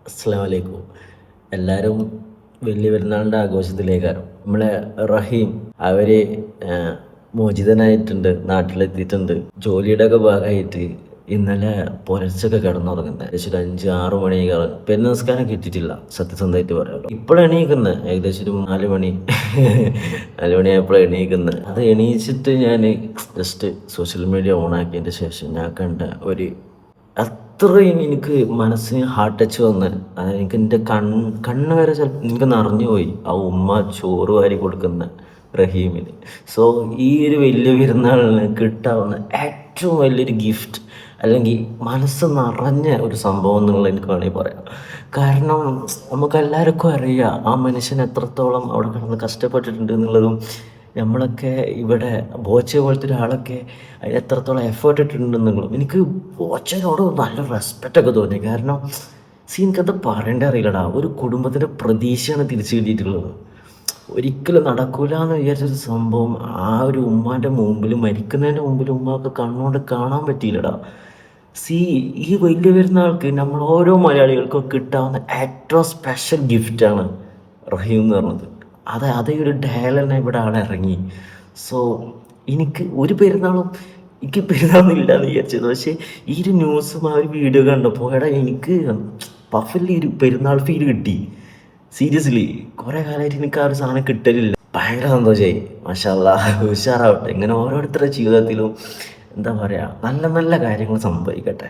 അസ്സലാമു അലൈക്കും. എല്ലാവരും വലിയ പെരുന്നാളിൻ്റെ ആഘോഷത്തിലേക്കാണ്. നമ്മളെ റഹീം അവർ മോചിതനായിട്ടുണ്ട്, നാട്ടിലെത്തിയിട്ടുണ്ട്. ജോലിയുടെ ഒക്കെ ഭാഗമായിട്ട് ഇന്നലെ പുലർച്ചൊക്കെ കിടന്നുറങ്ങുന്നത് ഏകദേശം ഒരു 5-6 മണിയൊക്കെ. പെരുന്നാൾ നിസ്കാരം കിട്ടിയിട്ടില്ല, സത്യസന്ധമായിട്ട് പറയാമല്ലോ. ഇപ്പോഴും എണീക്കുന്നത് ഏകദേശം ഒരു 4 മണി 4 മണിയായപ്പോഴാണ് എണീക്കുന്നത്. അത് എണീച്ചിട്ട് ഞാൻ ജസ്റ്റ് സോഷ്യൽ മീഡിയ ഓണാക്കിയതിൻ്റെ ശേഷം ഞാൻ കണ്ട ഒരു അത്രയും എനിക്ക് മനസ്സിന് ഹാർട്ട് ടച്ച് വന്ന്, അതായത് എനിക്ക് എൻ്റെ കണ്ണ് വരെ ചിലപ്പോൾ എനിക്ക് നിറഞ്ഞു പോയി ആ ഉമ്മ ചോറ് വാരി കൊടുക്കുന്ന റഹീമിന്. സോ ഈ ഒരു വലിയ പെരുന്നാളിന് കിട്ടാവുന്ന ഏറ്റവും വലിയൊരു ഗിഫ്റ്റ്, അല്ലെങ്കിൽ മനസ്സ് നിറഞ്ഞ ഒരു സംഭവം എന്നുള്ള എനിക്ക് വേണമെങ്കിൽ പറയാം. കാരണം നമുക്കെല്ലാവർക്കും അറിയാം ആ മനുഷ്യൻ എത്രത്തോളം അവിടെ കിടന്ന് കഷ്ടപ്പെട്ടിട്ടുണ്ട് എന്നുള്ളതും. നമ്മളൊക്കെ ഇവിടെ ബോച്ച പോലത്തെ ഒരാളൊക്കെ അതിന് എത്രത്തോളം എഫേർട്ട് ഇട്ടിട്ടുണ്ടെന്നുള്ളൂ. എനിക്ക് ബോച്ചനോട് നല്ല റെസ്പെക്റ്റൊക്കെ തോന്നി. കാരണം എനിക്കത് പറയേണ്ട അറിയില്ലടാ, ഒരു കുടുംബത്തിൻ്റെ പ്രതീക്ഷയാണ് തിരിച്ചു കിട്ടിയിട്ടുള്ളത്. ഒരിക്കലും നടക്കൂല എന്ന് വിചാരിച്ചൊരു സംഭവം ആ ഒരു ഉമ്മാൻ്റെ മുമ്പിൽ, മരിക്കുന്നതിൻ്റെ മുമ്പിൽ ഉമ്മാക്ക് കണ്ണുകൊണ്ട് കാണാൻ പറ്റിയില്ലടാ. സി ഈ വലിയ പെരുന്നാൾക്ക് നമ്മൾ ഓരോ മലയാളികൾക്കും കിട്ടാവുന്ന ഏറ്റവും സ്പെഷ്യൽ ഗിഫ്റ്റാണ് റഹീം എന്ന് പറഞ്ഞത്. അതേ ഒരു ഡയൽ ഇവിടെ ഇറങ്ങി. സോ എനിക്ക് ഒരു പെരുന്നാളും എനിക്ക് പെരുന്നാളൊന്നും ഇല്ലയെന്ന് വിചാരിച്ചത്. പക്ഷേ ഈ ഒരു ന്യൂസും ആ ഒരു വീഡിയോ കണ്ടപ്പോൾ എനിക്ക് പഫല്ലി ഒരു പെരുന്നാൾ ഫീൽ കിട്ടി. സീരിയസ്ലി കുറേ കാലമായിട്ട് എനിക്ക് ആ ഒരു സാധനം കിട്ടലില്ല. ഭയങ്കര സന്തോഷമായി. മാഷാ അല്ലാഹ്, ഉഷാറാവട്ടെ. ഇങ്ങനെ ഓരോരുത്തരുടെ ജീവിതത്തിലും എന്താ പറയുക, നല്ല നല്ല കാര്യങ്ങൾ സംഭവിക്കട്ടെ.